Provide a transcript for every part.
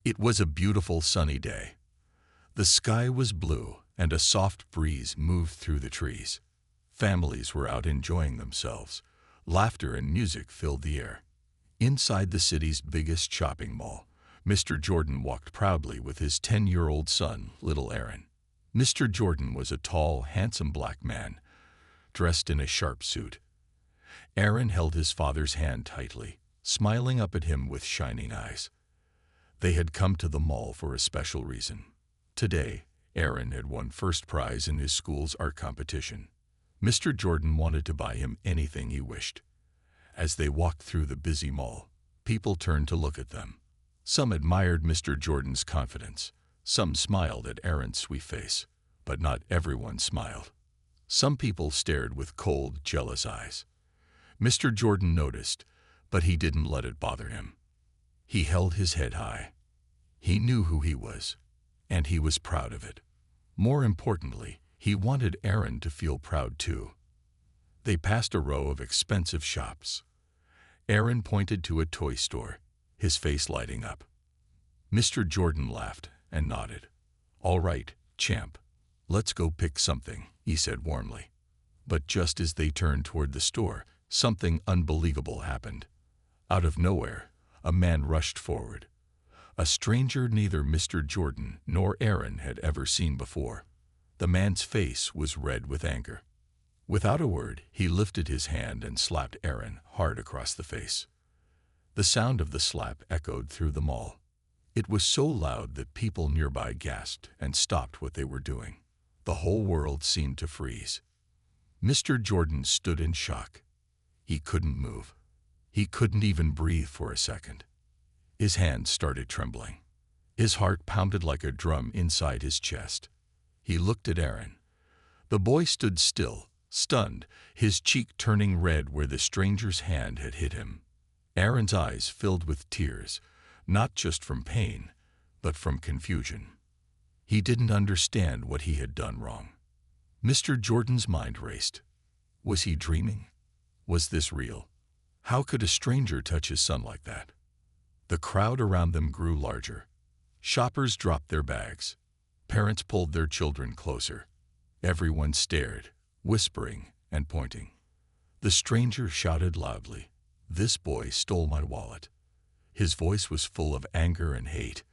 It was a beautiful sunny day. The sky was blue and a soft breeze moved through the trees. Families were out enjoying themselves. Laughter and music filled the air. Inside the city's biggest shopping mall, Mr. Jordan walked proudly with his 10-year-old son, little Aaron. Mr. Jordan was a tall, handsome black man, dressed in a sharp suit. Aaron held his father's hand tightly, smiling up at him with shining eyes. They had come to the mall for a special reason. Today, Aaron had won first prize in his school's art competition. Mr. Jordan wanted to buy him anything he wished. As they walked through the busy mall, people turned to look at them. Some admired Mr. Jordan's confidence. Some smiled at Aaron's sweet face, but not everyone smiled. Some people stared with cold, jealous eyes. Mr. Jordan noticed, but he didn't let it bother him. He held his head high. He knew who he was, and he was proud of it. More importantly, he wanted Aaron to feel proud too. They passed a row of expensive shops. Aaron pointed to a toy store, his face lighting up. Mr. Jordan laughed and nodded. "All right, champ. Let's go pick something," he said warmly. But just as they turned toward the store, something unbelievable happened. Out of nowhere, a man rushed forward. A stranger neither Mr. Jordan nor Aaron had ever seen before. The man's face was red with anger. Without a word, he lifted his hand and slapped Aaron hard across the face. The sound of the slap echoed through the mall. It was so loud that people nearby gasped and stopped what they were doing. The whole world seemed to freeze. Mr. Jordan stood in shock. He couldn't move. He couldn't even breathe for a second. His hands started trembling. His heart pounded like a drum inside his chest. He looked at Aaron. The boy stood still, stunned, his cheek turning red where the stranger's hand had hit him. Aaron's eyes filled with tears, not just from pain, but from confusion. He didn't understand what he had done wrong. Mr. Jordan's mind raced. Was he dreaming? Was this real? How could a stranger touch his son like that? The crowd around them grew larger. Shoppers dropped their bags. Parents pulled their children closer. Everyone stared, whispering and pointing. The stranger shouted loudly, "This boy stole my wallet." His voice was full of anger and hate.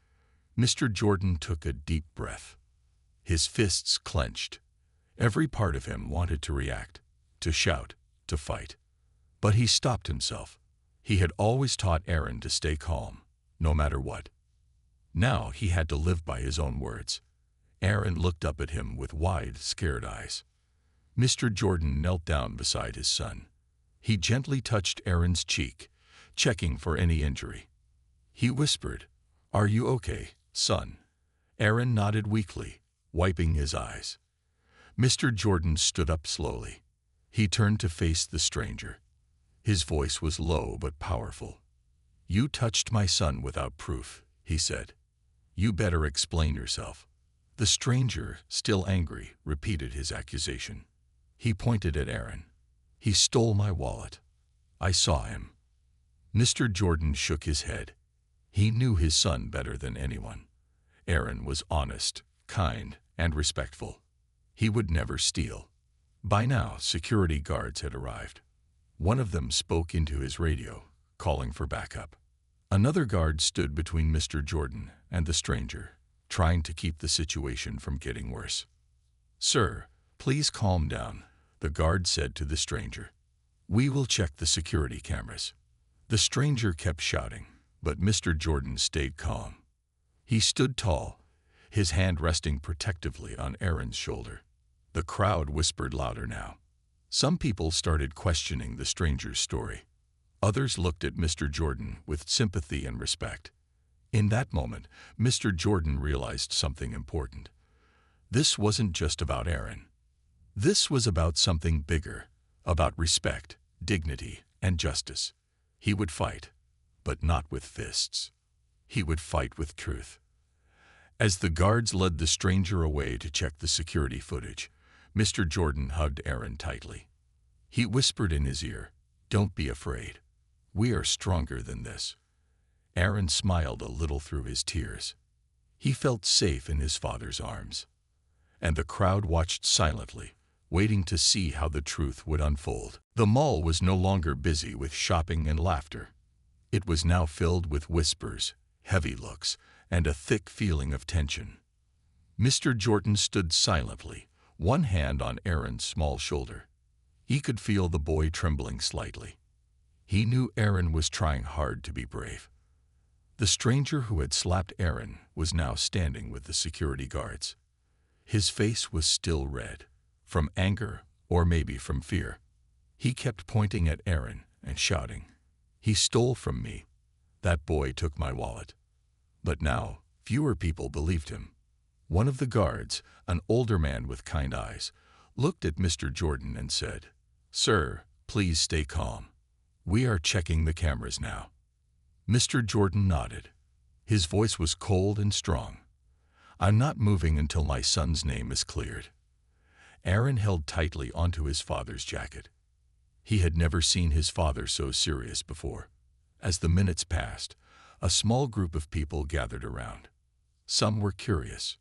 Mr. Jordan took a deep breath. His fists clenched. Every part of him wanted to react, to shout, to fight. But he stopped himself. He had always taught Aaron to stay calm, no matter what. Now he had to live by his own words. Aaron looked up at him with wide, scared eyes. Mr. Jordan knelt down beside his son. He gently touched Aaron's cheek, checking for any injury. He whispered, "Are you okay, son?" Aaron nodded weakly, wiping his eyes. Mr. Jordan stood up slowly. He turned to face the stranger. His voice was low but powerful. "You touched my son without proof," he said. "You better explain yourself." The stranger, still angry, repeated his accusation. He pointed at Aaron. "He stole my wallet. I saw him." Mr. Jordan shook his head. He knew his son better than anyone. Aaron was honest, kind, and respectful. He would never steal. By now, security guards had arrived. One of them spoke into his radio, calling for backup. Another guard stood between Mr. Jordan and the stranger, trying to keep the situation from getting worse. "Sir, please calm down," the guard said to the stranger. "We will check the security cameras." The stranger kept shouting, but Mr. Jordan stayed calm. He stood tall, his hand resting protectively on Aaron's shoulder. The crowd whispered louder now. Some people started questioning the stranger's story. Others looked at Mr. Jordan with sympathy and respect. In that moment, Mr. Jordan realized something important. This wasn't just about Aaron. This was about something bigger, about respect, dignity, and justice. He would fight, but not with fists. He would fight with truth. As the guards led the stranger away to check the security footage, Mr. Jordan hugged Aaron tightly. He whispered in his ear, "Don't be afraid. We are stronger than this." Aaron smiled a little through his tears. He felt safe in his father's arms. And the crowd watched silently, waiting to see how the truth would unfold. The mall was no longer busy with shopping and laughter. It was now filled with whispers, heavy looks, and a thick feeling of tension. Mr. Jordan stood silently, one hand on Aaron's small shoulder. He could feel the boy trembling slightly. He knew Aaron was trying hard to be brave. The stranger who had slapped Aaron was now standing with the security guards. His face was still red, from anger or maybe from fear. He kept pointing at Aaron and shouting, "He stole from me. That boy took my wallet." But now, fewer people believed him. One of the guards, an older man with kind eyes, looked at Mr. Jordan and said, "Sir, please stay calm. We are checking the cameras now." Mr. Jordan nodded. His voice was cold and strong. "I'm not moving until my son's name is cleared." Aaron held tightly onto his father's jacket. He had never seen his father so serious before. As the minutes passed, a small group of people gathered around. Some were curious.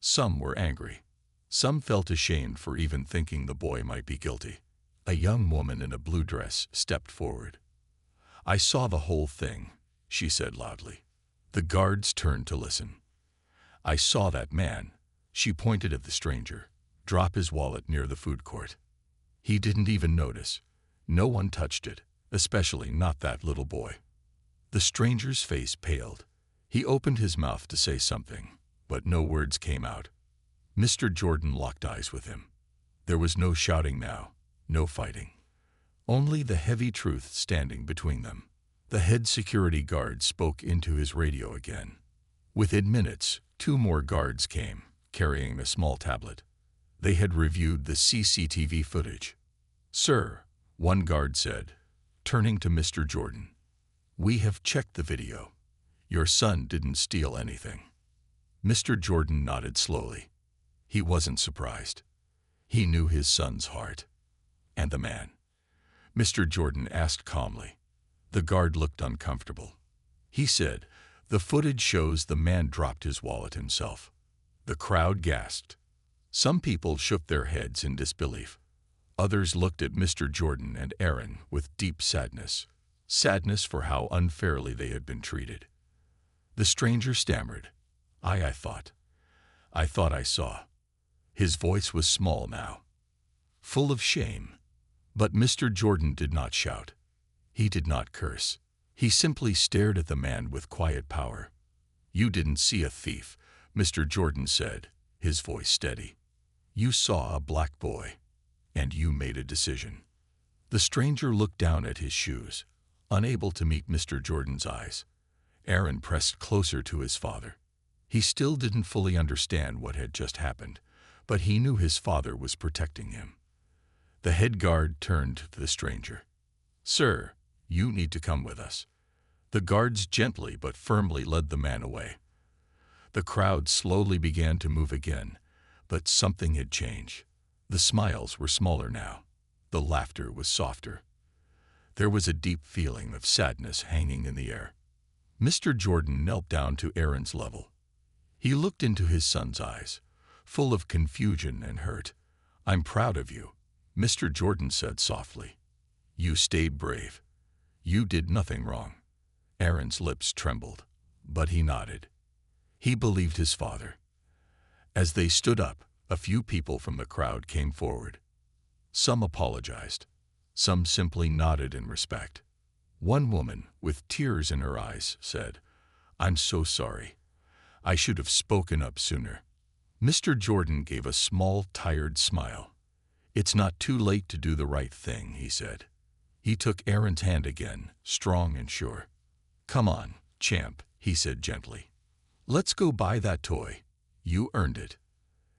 Some were angry. Some felt ashamed for even thinking the boy might be guilty. A young woman in a blue dress stepped forward. "I saw the whole thing," she said loudly. The guards turned to listen. "I saw that man," she pointed at the stranger, "drop his wallet near the food court. He didn't even notice. No one touched it, especially not that little boy." The stranger's face paled. He opened his mouth to say something, but no words came out. Mr. Jordan locked eyes with him. There was no shouting now, no fighting. Only the heavy truth standing between them. The head security guard spoke into his radio again. Within minutes, 2 more guards came, carrying a small tablet. They had reviewed the CCTV footage. "Sir," one guard said, turning to Mr. Jordan, "we have checked the video. Your son didn't steal anything." Mr. Jordan nodded slowly. He wasn't surprised. He knew his son's heart. "And the man?" Mr. Jordan asked calmly. The guard looked uncomfortable. He said, "The footage shows the man dropped his wallet himself." The crowd gasped. Some people shook their heads in disbelief. Others looked at Mr. Jordan and Aaron with deep sadness. Sadness for how unfairly they had been treated. The stranger stammered, I thought I saw." His voice was small now, full of shame. But Mr. Jordan did not shout. He did not curse. He simply stared at the man with quiet power. "You didn't see a thief," Mr. Jordan said, his voice steady. "You saw a black boy, and you made a decision." The stranger looked down at his shoes, unable to meet Mr. Jordan's eyes. Aaron pressed closer to his father. He still didn't fully understand what had just happened, but he knew his father was protecting him. The head guard turned to the stranger. "Sir, you need to come with us." The guards gently but firmly led the man away. The crowd slowly began to move again, but something had changed. The smiles were smaller now. The laughter was softer. There was a deep feeling of sadness hanging in the air. Mr. Jordan knelt down to Aaron's level. He looked into his son's eyes, full of confusion and hurt. "I'm proud of you," Mr. Jordan said softly. "You stayed brave. You did nothing wrong." Aaron's lips trembled, but he nodded. He believed his father. As they stood up, a few people from the crowd came forward. Some apologized. Some simply nodded in respect. One woman, with tears in her eyes, said, "I'm so sorry. I should have spoken up sooner." Mr. Jordan gave a small, tired smile. "It's not too late to do the right thing," he said. He took Aaron's hand again, strong and sure. "Come on, champ," he said gently. "Let's go buy that toy. You earned it."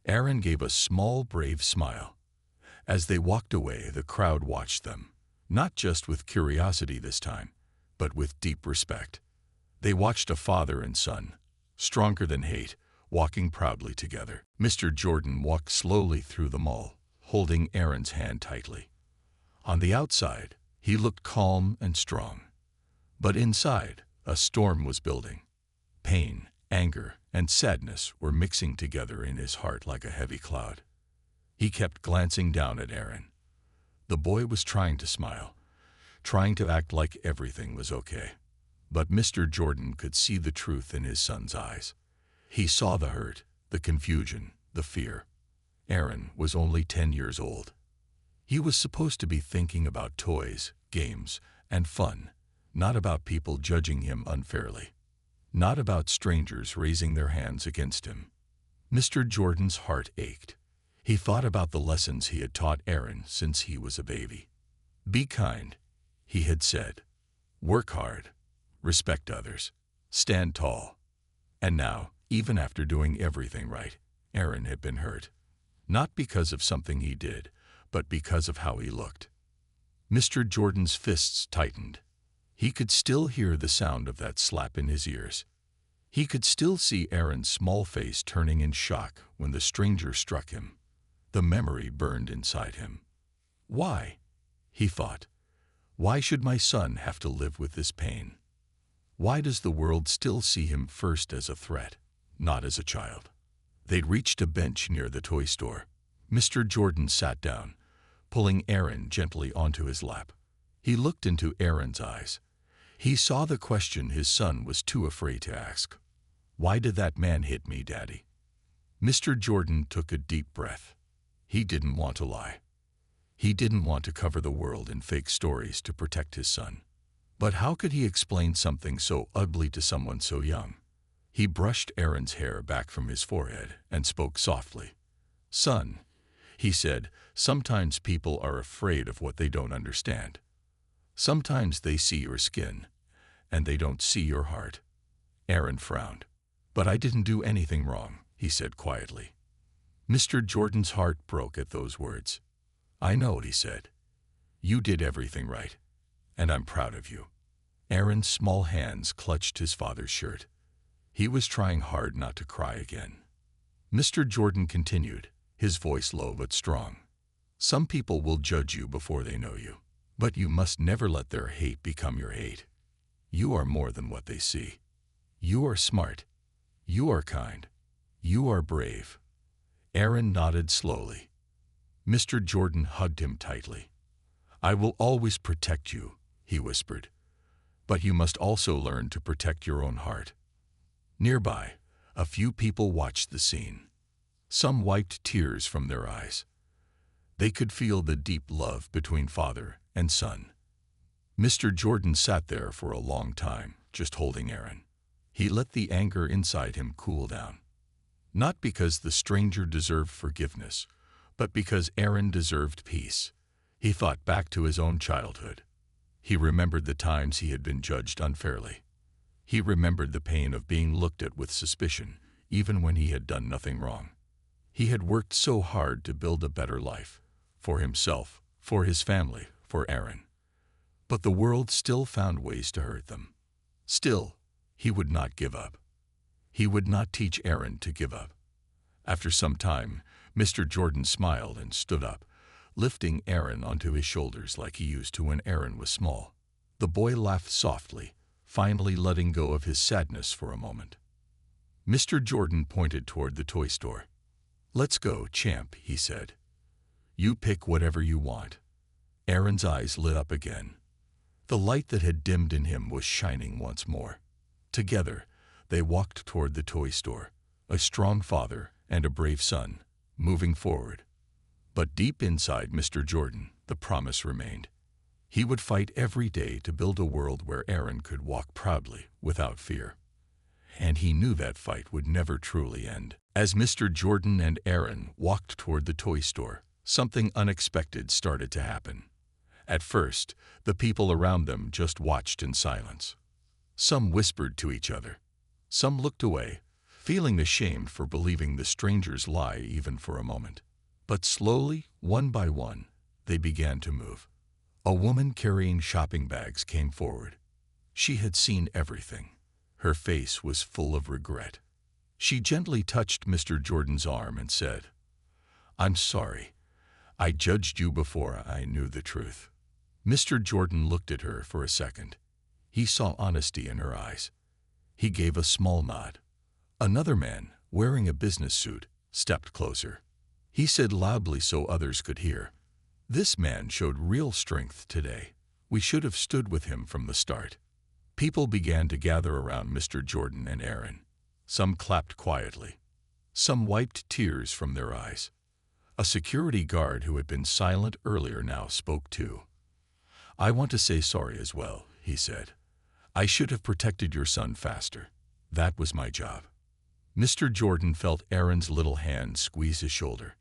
Aaron gave a small, brave smile. As they walked away, the crowd watched them, not just with curiosity this time, but with deep respect. They watched a father and son, stronger than hate, walking proudly together. Mr. Jordan walked slowly through the mall, holding Aaron's hand tightly. On the outside, he looked calm and strong. But inside, A storm was building. Pain, anger, and sadness were mixing together in his heart like a heavy cloud. He kept glancing down at Aaron. The boy was trying to smile, trying to act like everything was okay. But Mr. Jordan could see the truth in his son's eyes. He saw the hurt, the confusion, the fear. Aaron was only 10 years old. He was supposed to be thinking about toys, games, and fun, not about people judging him unfairly, not about strangers raising their hands against him. Mr. Jordan's heart ached. He thought about the lessons he had taught Aaron since he was a baby. Be kind, he had said. Work hard. Respect others. Stand tall. And now, even after doing everything right, Aaron had been hurt. Not because of something he did, but because of how he looked. Mr. Jordan's fists tightened. He could still hear the sound of that slap in his ears. He could still see Aaron's small face turning in shock when the stranger struck him. The memory burned inside him. Why? He thought. Why should my son have to live with this pain? Why does the world still see him first as a threat, not as a child? They'd reached a bench near the toy store. Mr. Jordan sat down, pulling Aaron gently onto his lap. He looked into Aaron's eyes. He saw the question his son was too afraid to ask. Why did that man hit me, Daddy? Mr. Jordan took a deep breath. He didn't want to lie. He didn't want to cover the world in fake stories to protect his son. But how could he explain something so ugly to someone so young? He brushed Aaron's hair back from his forehead and spoke softly. Son, he said, sometimes people are afraid of what they don't understand. Sometimes they see your skin, and they don't see your heart. Aaron frowned. But I didn't do anything wrong, he said quietly. Mr. Jordan's heart broke at those words. I know, he said. You did everything right, and I'm proud of you. Aaron's small hands clutched his father's shirt. He was trying hard not to cry again. Mr. Jordan continued, his voice low but strong. Some people will judge you before they know you, but you must never let their hate become your hate. You are more than what they see. You are smart. You are kind. You are brave. Aaron nodded slowly. Mr. Jordan hugged him tightly. I will always protect you, he whispered. But you must also learn to protect your own heart. Nearby, a few people watched the scene. Some wiped tears from their eyes. They could feel the deep love between father and son. Mr. Jordan sat there for a long time, just holding Aaron. He let the anger inside him cool down. Not because the stranger deserved forgiveness, but because Aaron deserved peace. He thought back to his own childhood. He remembered the times he had been judged unfairly. He remembered the pain of being looked at with suspicion, even when he had done nothing wrong. He had worked so hard to build a better life, for himself, for his family, for Aaron. But the world still found ways to hurt them. Still, he would not give up. He would not teach Aaron to give up. After some time, Mr. Jordan smiled and stood up, lifting Aaron onto his shoulders like he used to when Aaron was small. The boy laughed softly, finally letting go of his sadness for a moment. Mr. Jordan pointed toward the toy store. Let's go, champ, he said. You pick whatever you want. Aaron's eyes lit up again. The light that had dimmed in him was shining once more. Together, they walked toward the toy store, a strong father and a brave son, moving forward. But deep inside Mr. Jordan, the promise remained. He would fight every day to build a world where Aaron could walk proudly, without fear. And he knew that fight would never truly end. As Mr. Jordan and Aaron walked toward the toy store, something unexpected started to happen. At first, the people around them just watched in silence. Some whispered to each other. Some looked away, feeling ashamed for believing the stranger's lie even for a moment. But slowly, one by one, they began to move. A woman carrying shopping bags came forward. She had seen everything. Her face was full of regret. She gently touched Mr. Jordan's arm and said, I'm sorry. I judged you before I knew the truth. Mr. Jordan looked at her for a second. He saw honesty in her eyes. He gave a small nod. Another man, wearing a business suit, stepped closer. He said loudly so others could hear, "This man showed real strength today. We should have stood with him from the start." People began to gather around Mr. Jordan and Aaron. Some clapped quietly. Some wiped tears from their eyes. A security guard who had been silent earlier now spoke too. "I want to say sorry as well," he said. "I should have protected your son faster. That was my job." Mr. Jordan felt Aaron's little hand squeeze his shoulder.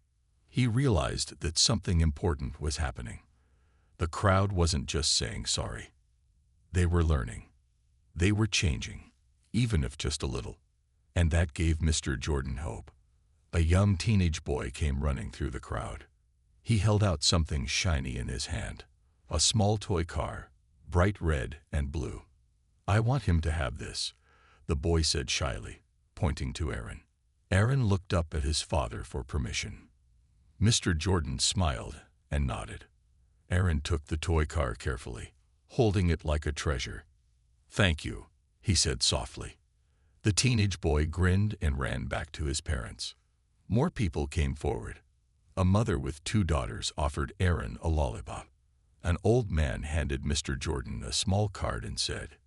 He realized that something important was happening. The crowd wasn't just saying sorry. They were learning. They were changing, even if just a little. And that gave Mr. Jordan hope. A young teenage boy came running through the crowd. He held out something shiny in his hand, a small toy car, bright red and blue. "I want him to have this," the boy said shyly, pointing to Aaron. Aaron looked up at his father for permission. Mr. Jordan smiled and nodded. Aaron took the toy car carefully, holding it like a treasure. "Thank you," he said softly. The teenage boy grinned and ran back to his parents. More people came forward. A mother with 2 daughters offered Aaron a lollipop. An old man handed Mr. Jordan a small card and said,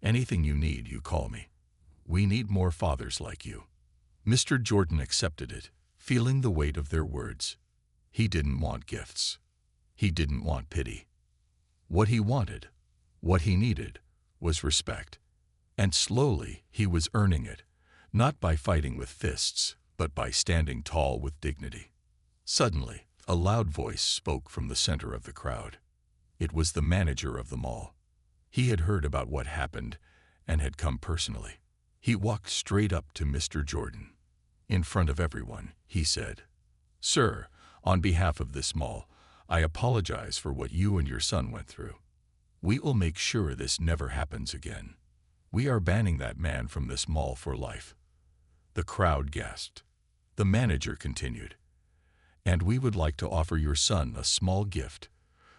"Anything you need, you call me. We need more fathers like you." Mr. Jordan accepted it, feeling the weight of their words. He didn't want gifts. He didn't want pity. What he wanted, what he needed, was respect. And slowly he was earning it, not by fighting with fists, but by standing tall with dignity. Suddenly, a loud voice spoke from the center of the crowd. It was the manager of the mall. He had heard about what happened and had come personally. He walked straight up to Mr. Jordan. In front of everyone, he said, "Sir, on behalf of this mall, I apologize for what you and your son went through. We will make sure this never happens again. We are banning that man from this mall for life." The crowd gasped. The manager continued, "And we would like to offer your son a small gift,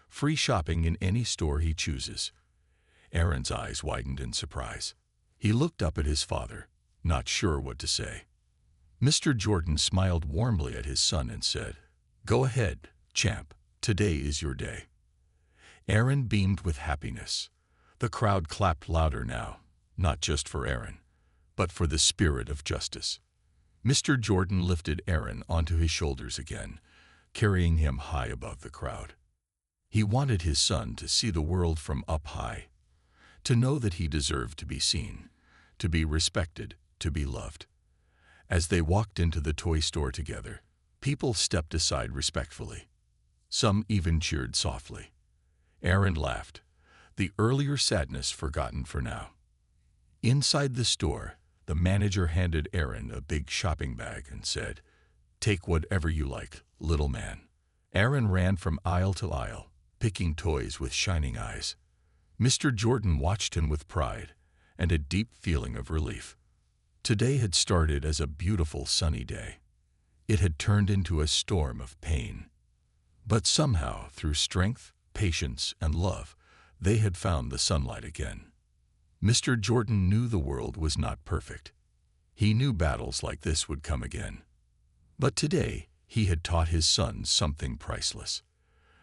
free shopping in any store he chooses." Aaron's eyes widened in surprise. He looked up at his father, not sure what to say. Mr. Jordan smiled warmly at his son and said, "Go ahead, champ. Today is your day." Aaron beamed with happiness. The crowd clapped louder now, not just for Aaron, but for the spirit of justice. Mr. Jordan lifted Aaron onto his shoulders again, carrying him high above the crowd. He wanted his son to see the world from up high, to know that he deserved to be seen, to be respected, to be loved. As they walked into the toy store together, people stepped aside respectfully. Some even cheered softly. Aaron laughed, the earlier sadness forgotten for now. Inside the store, the manager handed Aaron a big shopping bag and said, "Take whatever you like, little man." Aaron ran from aisle to aisle, picking toys with shining eyes. Mr. Jordan watched him with pride and a deep feeling of relief. Today had started as a beautiful sunny day. It had turned into a storm of pain. But somehow, through strength, patience, and love, they had found the sunlight again. Mr. Jordan knew the world was not perfect. He knew battles like this would come again. But today, he had taught his son something priceless.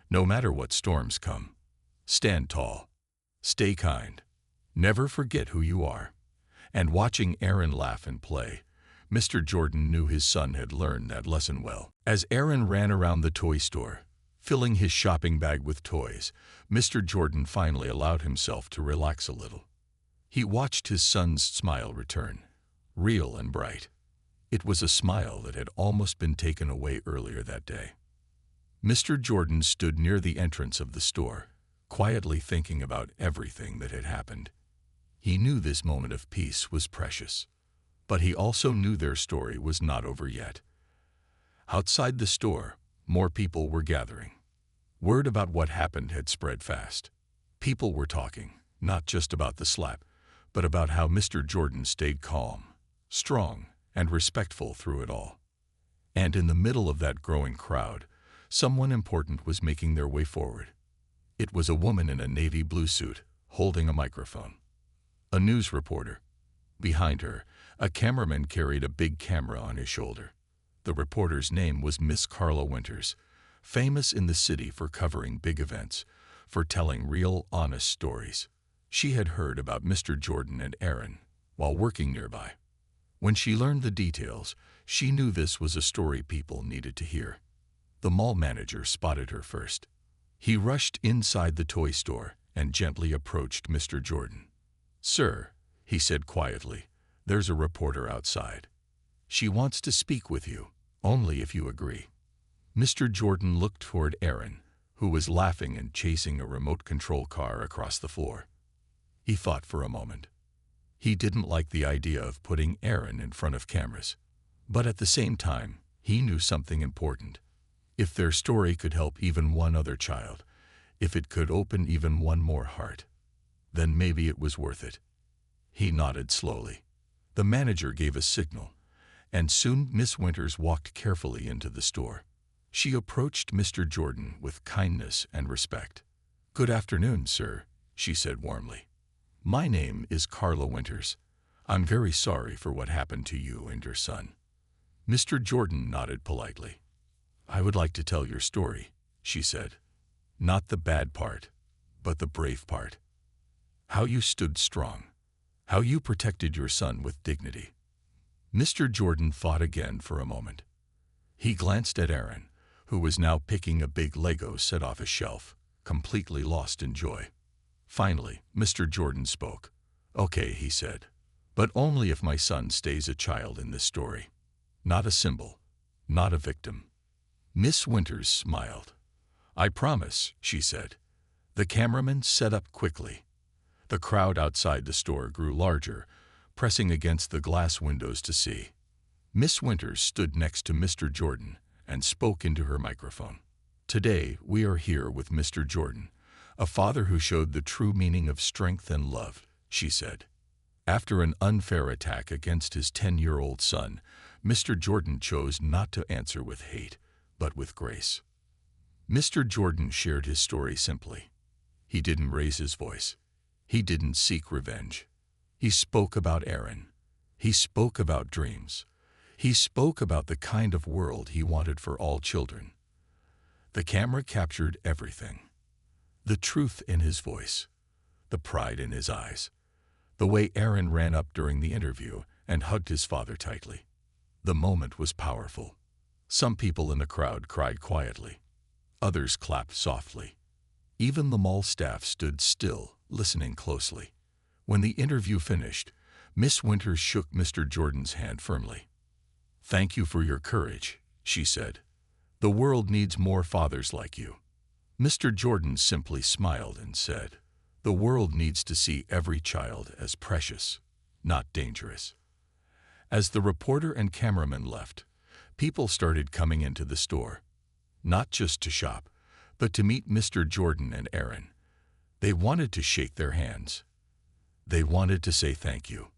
No matter what storms come, stand tall, stay kind, never forget who you are. And watching Aaron laugh and play, Mr. Jordan knew his son had learned that lesson well. As Aaron ran around the toy store, filling his shopping bag with toys, Mr. Jordan finally allowed himself to relax a little. He watched his son's smile return, real and bright. It was a smile that had almost been taken away earlier that day. Mr. Jordan stood near the entrance of the store, quietly thinking about everything that had happened. He knew this moment of peace was precious, but he also knew their story was not over yet. Outside the store, more people were gathering. Word about what happened had spread fast. People were talking, not just about the slap, but about how Mr. Jordan stayed calm, strong, and respectful through it all. And in the middle of that growing crowd, someone important was making their way forward. It was a woman in a navy blue suit, holding a microphone. a news reporter. Behind her, a cameraman carried a big camera on his shoulder. The reporter's name was Miss Carla Winters, famous in the city for covering big events, for telling real, honest stories. She had heard about Mr. Jordan and Aaron while working nearby. When she learned the details, she knew this was a story people needed to hear. The mall manager spotted her first. He rushed inside the toy store and gently approached Mr. Jordan. "Sir," he said quietly, "there's a reporter outside. She wants to speak with you, only if you agree." Mr. Jordan looked toward Aaron, who was laughing and chasing a remote control car across the floor. He thought for a moment. He didn't like the idea of putting Aaron in front of cameras, but at the same time, he knew something important. If their story could help even one other child, if it could open even one more heart, then maybe it was worth it. He nodded slowly. The manager gave a signal, and soon Miss Winters walked carefully into the store. She approached Mr. Jordan with kindness and respect. "Good afternoon, sir," she said warmly. "My name is Carla Winters. I'm very sorry for what happened to you and your son." Mr. Jordan nodded politely. "I would like to tell your story," she said. "Not the bad part, but the brave part. How you stood strong. How you protected your son with dignity." Mr. Jordan thought again for a moment. He glanced at Aaron, who was now picking a big Lego set off a shelf, completely lost in joy. Finally, Mr. Jordan spoke. "Okay," he said, "but only if my son stays a child in this story. Not a symbol, not a victim." Miss Winters smiled. "I promise," she said. The cameraman set up quickly. The crowd outside the store grew larger, pressing against the glass windows to see. Miss Winters stood next to Mr. Jordan and spoke into her microphone. "Today, we are here with Mr. Jordan, a father who showed the true meaning of strength and love," she said. After an unfair attack against his 10-year-old son, Mr. Jordan chose not to answer with hate, but with grace. Mr. Jordan shared his story simply. He didn't raise his voice. He didn't seek revenge. He spoke about Aaron. He spoke about dreams. He spoke about the kind of world he wanted for all children. The camera captured everything. The truth in his voice, the pride in his eyes, the way Aaron ran up during the interview and hugged his father tightly. The moment was powerful. Some people in the crowd cried quietly. Others clapped softly. Even the mall staff stood still, listening closely. When the interview finished, Miss Winters shook Mr. Jordan's hand firmly. "Thank you for your courage," she said. "The world needs more fathers like you." Mr. Jordan simply smiled and said, "The world needs to see every child as precious, not dangerous." As the reporter and cameraman left, people started coming into the store, not just to shop, but to meet Mr. Jordan and Aaron. They wanted to shake their hands. They wanted to say thank you.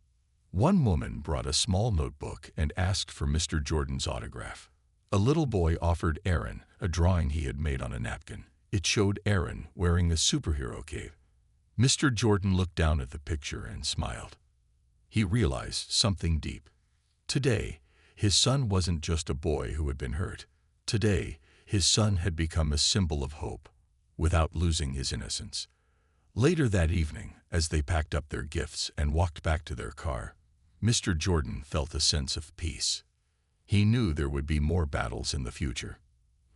One woman brought a small notebook and asked for Mr. Jordan's autograph. A little boy offered Aaron a drawing he had made on a napkin. It showed Aaron wearing a superhero cape. Mr. Jordan looked down at the picture and smiled. He realized something deep. Today, his son wasn't just a boy who had been hurt. Today, his son had become a symbol of hope, without losing his innocence. Later that evening, as they packed up their gifts and walked back to their car, Mr. Jordan felt a sense of peace. He knew there would be more battles in the future.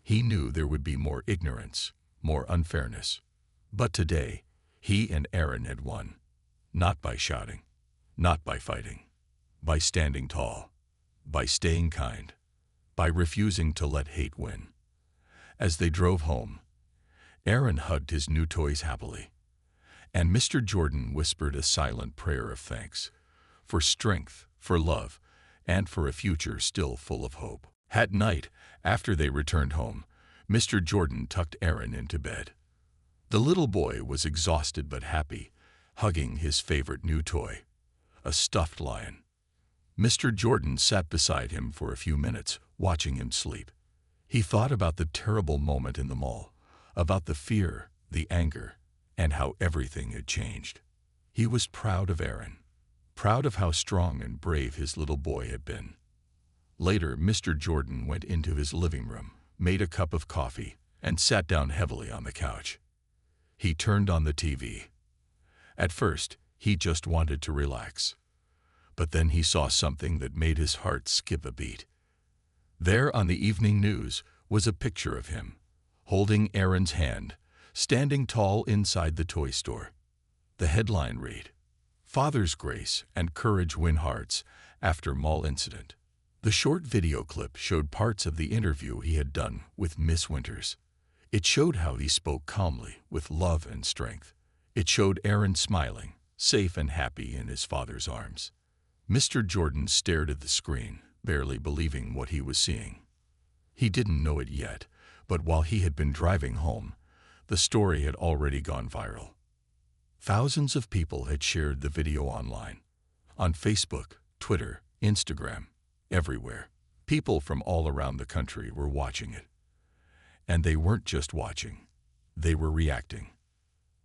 He knew there would be more ignorance, more unfairness. But today, he and Aaron had won. Not by shouting, not by fighting, by standing tall, by staying kind, by refusing to let hate win. As they drove home, Aaron hugged his new toys happily, and Mr. Jordan whispered a silent prayer of thanks, for strength, for love, and for a future still full of hope. At night, after they returned home, Mr. Jordan tucked Aaron into bed. The little boy was exhausted but happy, hugging his favorite new toy, a stuffed lion. Mr. Jordan sat beside him for a few minutes, watching him sleep. He thought about the terrible moment in the mall, about the fear, the anger, and how everything had changed. He was proud of Aaron, proud of how strong and brave his little boy had been. Later, Mr. Jordan went into his living room, made a cup of coffee, and sat down heavily on the couch. He turned on the TV. At first, he just wanted to relax. But then he saw something that made his heart skip a beat. There on the evening news was a picture of him, holding Aaron's hand, standing tall inside the toy store. The headline read, "Father's Grace and Courage Win Hearts After Mall Incident." The short video clip showed parts of the interview he had done with Miss Winters. It showed how he spoke calmly, with love and strength. It showed Aaron smiling, safe and happy in his father's arms. Mr. Jordan stared at the screen, barely believing what he was seeing. He didn't know it yet, but while he had been driving home, the story had already gone viral. Thousands of people had shared the video online, on Facebook, Twitter, Instagram, everywhere. People from all around the country were watching it. And they weren't just watching, they were reacting.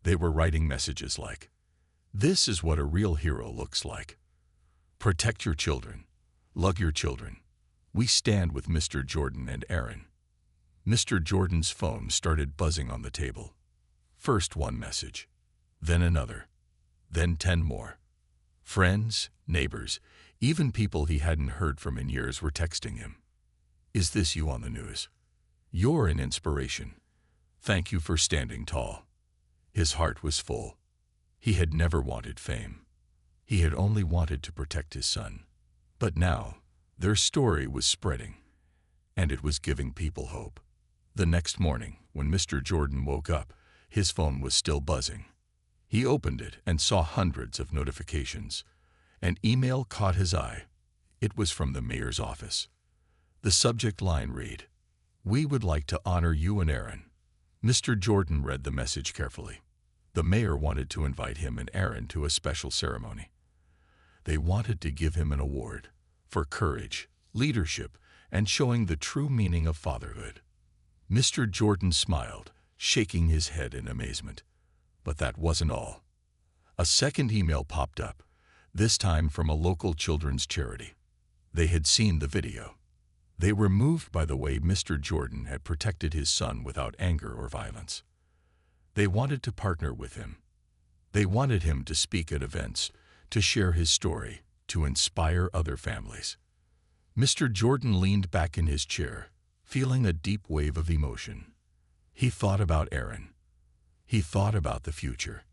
They were writing messages like, "This is what a real hero looks like. Protect your children. Love your children. We stand with Mr. Jordan and Aaron." Mr. Jordan's phone started buzzing on the table. First one message, then another, then 10 more. Friends, neighbors, even people he hadn't heard from in years were texting him. "Is this you on the news? You're an inspiration. Thank you for standing tall." His heart was full. He had never wanted fame. He had only wanted to protect his son. But now, their story was spreading, and it was giving people hope. The next morning, when Mr. Jordan woke up, his phone was still buzzing. He opened it and saw hundreds of notifications. An email caught his eye. It was from the mayor's office. The subject line read, "We would like to honor you and Aaron." Mr. Jordan read the message carefully. The mayor wanted to invite him and Aaron to a special ceremony. They wanted to give him an award for courage, leadership, and showing the true meaning of fatherhood. Mr. Jordan smiled, shaking his head in amazement. But that wasn't all. A second email popped up, this time from a local children's charity. They had seen the video. They were moved by the way Mr. Jordan had protected his son without anger or violence. They wanted to partner with him. They wanted him to speak at events, to share his story, to inspire other families. Mr. Jordan leaned back in his chair, feeling a deep wave of emotion. He thought about Aaron. He thought about the future.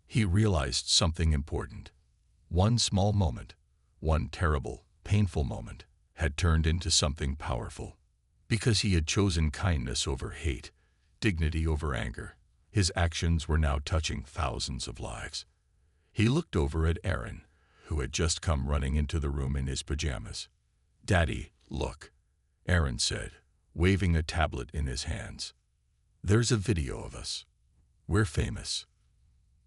He realized something important. One small moment, one terrible, painful moment, had turned into something powerful. Because he had chosen kindness over hate, dignity over anger, his actions were now touching thousands of lives. He looked over at Aaron, who had just come running into the room in his pajamas. "Daddy, look," Aaron said, waving a tablet in his hands. "There's a video of us. We're famous."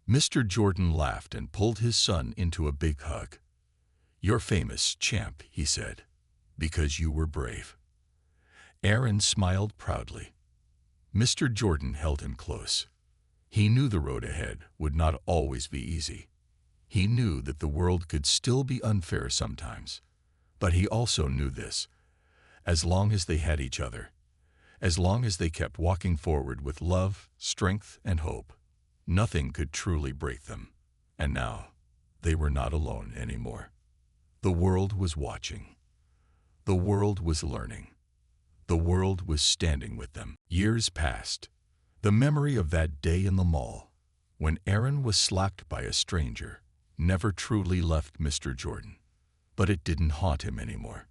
Mr. Jordan laughed and pulled his son into a big hug. "You're famous, champ," he said, "because you were brave." Aaron smiled proudly. Mr. Jordan held him close. He knew the road ahead would not always be easy. He knew that the world could still be unfair sometimes. But he also knew this: as long as they had each other, as long as they kept walking forward with love, strength, and hope, nothing could truly break them. And now, they were not alone anymore. The world was watching. The world was learning. The world was standing with them. Years passed. The memory of that day in the mall, when Aaron was slapped by a stranger, never truly left Mr. Jordan. But it didn't haunt him anymore.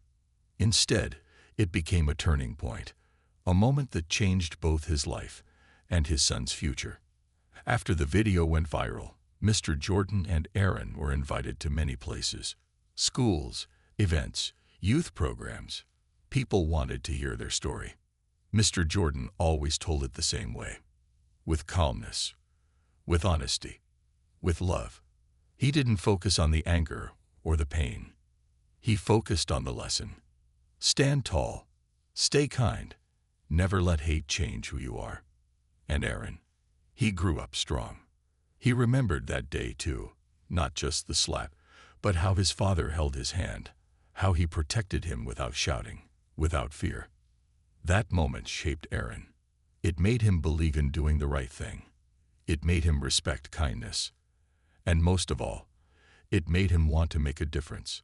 Instead, it became a turning point, a moment that changed both his life and his son's future. After the video went viral, Mr. Jordan and Aaron were invited to many places: schools, events, youth programs. People wanted to hear their story. Mr. Jordan always told it the same way: with calmness, with honesty, with love. He didn't focus on the anger or the pain. He focused on the lesson. Stand tall, stay kind, never let hate change who you are. And Aaron, he grew up strong. He remembered that day too, not just the slap, but how his father held his hand, how he protected him without shouting, without fear. That moment shaped Aaron. It made him believe in doing the right thing. It made him respect kindness. And most of all, it made him want to make a difference.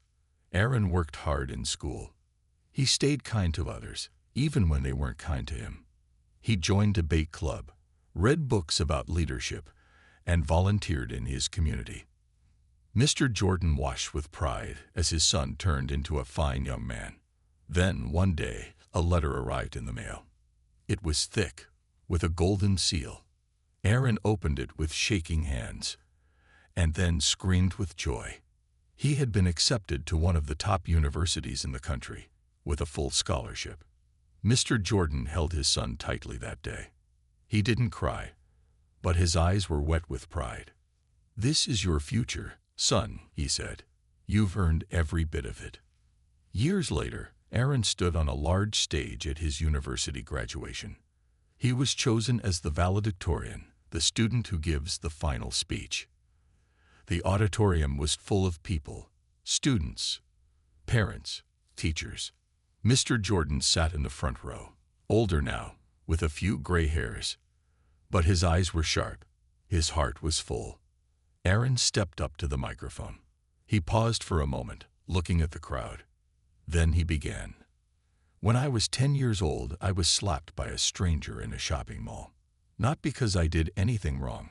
Aaron worked hard in school. He stayed kind to others, even when they weren't kind to him. He joined debate club, read books about leadership, and volunteered in his community. Mr. Jordan watched with pride as his son turned into a fine young man. Then, one day, a letter arrived in the mail. It was thick, with a golden seal. Aaron opened it with shaking hands, and then screamed with joy. He had been accepted to one of the top universities in the country, with a full scholarship. Mr. Jordan held his son tightly that day. He didn't cry, but his eyes were wet with pride. "This is your future, son," he said. "You've earned every bit of it." Years later, Aaron stood on a large stage at his university graduation. He was chosen as the valedictorian, the student who gives the final speech. The auditorium was full of people, students, parents, teachers. Mr. Jordan sat in the front row, older now, with a few gray hairs. But his eyes were sharp, his heart was full. Aaron stepped up to the microphone. He paused for a moment, looking at the crowd. Then he began. "When I was 10 years old, I was slapped by a stranger in a shopping mall. Not because I did anything wrong,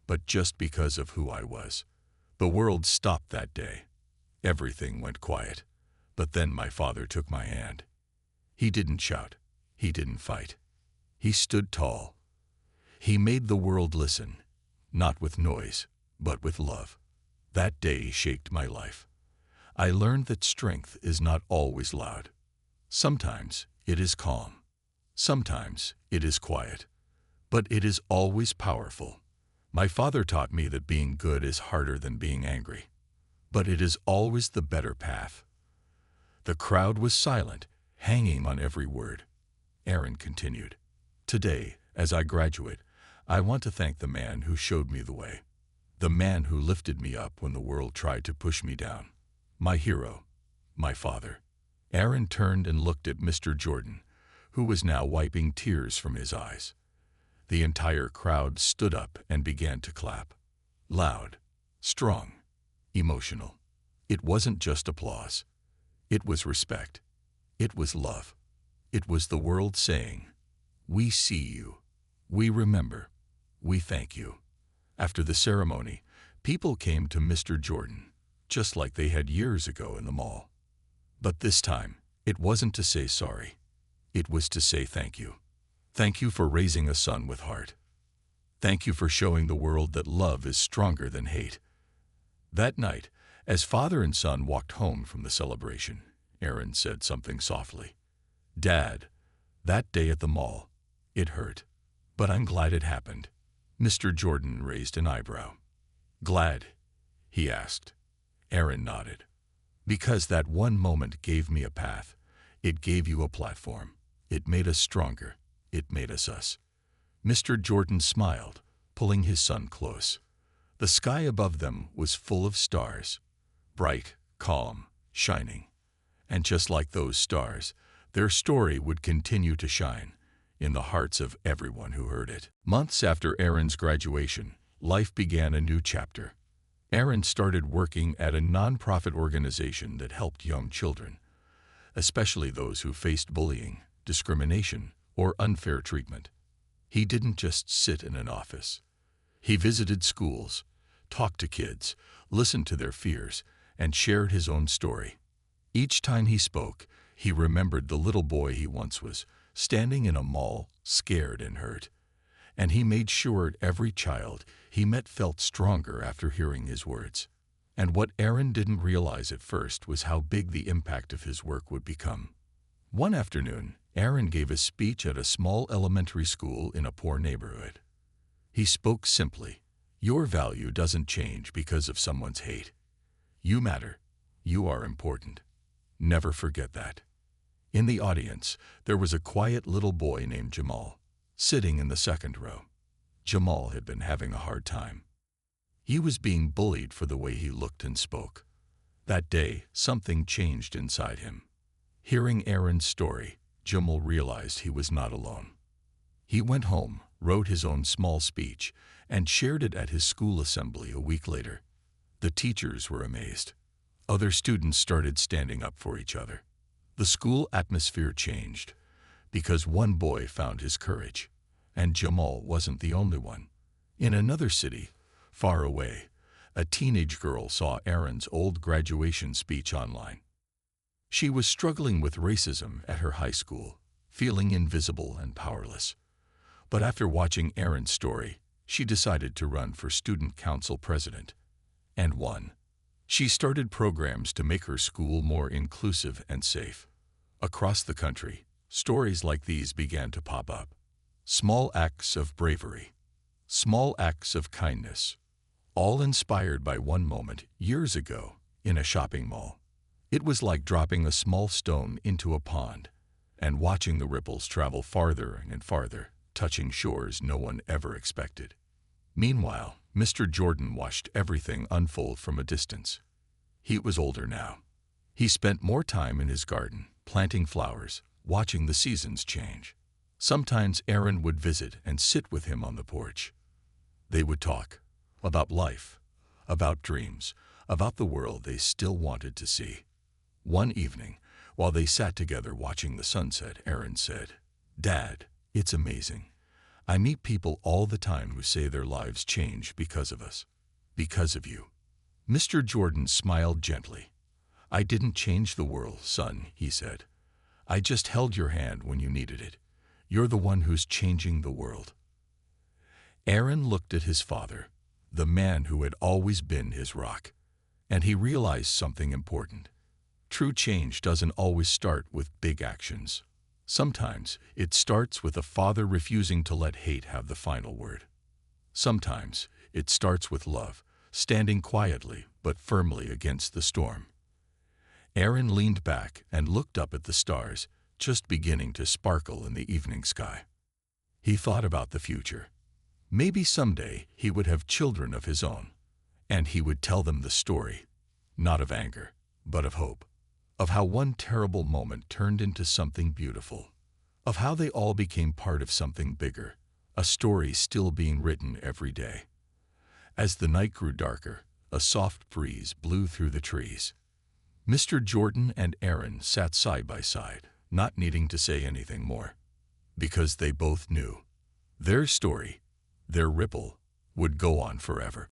but just because of who I was. The world stopped that day. Everything went quiet. But then my father took my hand. He didn't shout. He didn't fight. He stood tall. He made the world listen, not with noise, but with love. That day shaped my life. I learned that strength is not always loud. Sometimes it is calm. Sometimes it is quiet. But it is always powerful. My father taught me that being good is harder than being angry. But it is always the better path." The crowd was silent, hanging on every word. Aaron continued. "Today, as I graduate, I want to thank the man who showed me the way. The man who lifted me up when the world tried to push me down. My hero, my father." Aaron turned and looked at Mr. Jordan, who was now wiping tears from his eyes. The entire crowd stood up and began to clap. Loud, strong, emotional. It wasn't just applause. It was respect. It was love. It was the world saying, "We see you. We remember. We thank you." After the ceremony, people came to Mr. Jordan, just like they had years ago in the mall. But this time, it wasn't to say sorry. It was to say thank you. Thank you for raising a son with heart. Thank you for showing the world that love is stronger than hate. That night, as father and son walked home from the celebration, Aaron said something softly. "Dad, that day at the mall, it hurt. But I'm glad it happened." Mr. Jordan raised an eyebrow. "Glad?" he asked. Aaron nodded. "Because that one moment gave me a path. It gave you a platform. It made us stronger. It made us us." Mr. Jordan smiled, pulling his son close. The sky above them was full of stars, bright, calm, shining. And just like those stars, their story would continue to shine in the hearts of everyone who heard it. Months after Aaron's graduation, life began a new chapter. Aaron started working at a nonprofit organization that helped young children, especially those who faced bullying, discrimination, or unfair treatment. He didn't just sit in an office. He visited schools, talked to kids, listened to their fears, and shared his own story. Each time he spoke, he remembered the little boy he once was, standing in a mall, scared and hurt. And he made sure every child he met felt stronger after hearing his words. And what Aaron didn't realize at first was how big the impact of his work would become. One afternoon, Aaron gave a speech at a small elementary school in a poor neighborhood. He spoke simply. "Your value doesn't change because of someone's hate. You matter. You are important. Never forget that." In the audience, there was a quiet little boy named Jamal, sitting in the second row. Jamal had been having a hard time. He was being bullied for the way he looked and spoke. That day, something changed inside him. Hearing Aaron's story, Jamal realized he was not alone. He went home, wrote his own small speech, and shared it at his school assembly a week later. The teachers were amazed. Other students started standing up for each other. The school atmosphere changed because one boy found his courage, and Jamal wasn't the only one. In another city, far away, a teenage girl saw Aaron's old graduation speech online. She was struggling with racism at her high school, feeling invisible and powerless. But after watching Aaron's story, she decided to run for student council president, and won. She started programs to make her school more inclusive and safe. Across the country, stories like these began to pop up. Small acts of bravery, small acts of kindness, all inspired by one moment years ago in a shopping mall. It was like dropping a small stone into a pond and watching the ripples travel farther and farther, touching shores no one ever expected. Meanwhile, Mr. Jordan watched everything unfold from a distance. He was older now. He spent more time in his garden, planting flowers, watching the seasons change. Sometimes Aaron would visit and sit with him on the porch. They would talk about life, about dreams, about the world they still wanted to see. One evening, while they sat together watching the sunset, Aaron said, "Dad, it's amazing. I meet people all the time who say their lives change because of us, because of you." Mr. Jordan smiled gently. "I didn't change the world, son," he said. "I just held your hand when you needed it. You're the one who's changing the world." Aaron looked at his father, the man who had always been his rock, and he realized something important. True change doesn't always start with big actions. Sometimes it starts with a father refusing to let hate have the final word. Sometimes it starts with love, standing quietly but firmly against the storm. Aaron leaned back and looked up at the stars, just beginning to sparkle in the evening sky. He thought about the future. Maybe someday he would have children of his own, and he would tell them the story, not of anger, but of hope, of how one terrible moment turned into something beautiful, of how they all became part of something bigger, a story still being written every day. As the night grew darker, a soft breeze blew through the trees. Mr. Jordan and Aaron sat side by side, not needing to say anything more, because they both knew their story, their ripple, would go on forever.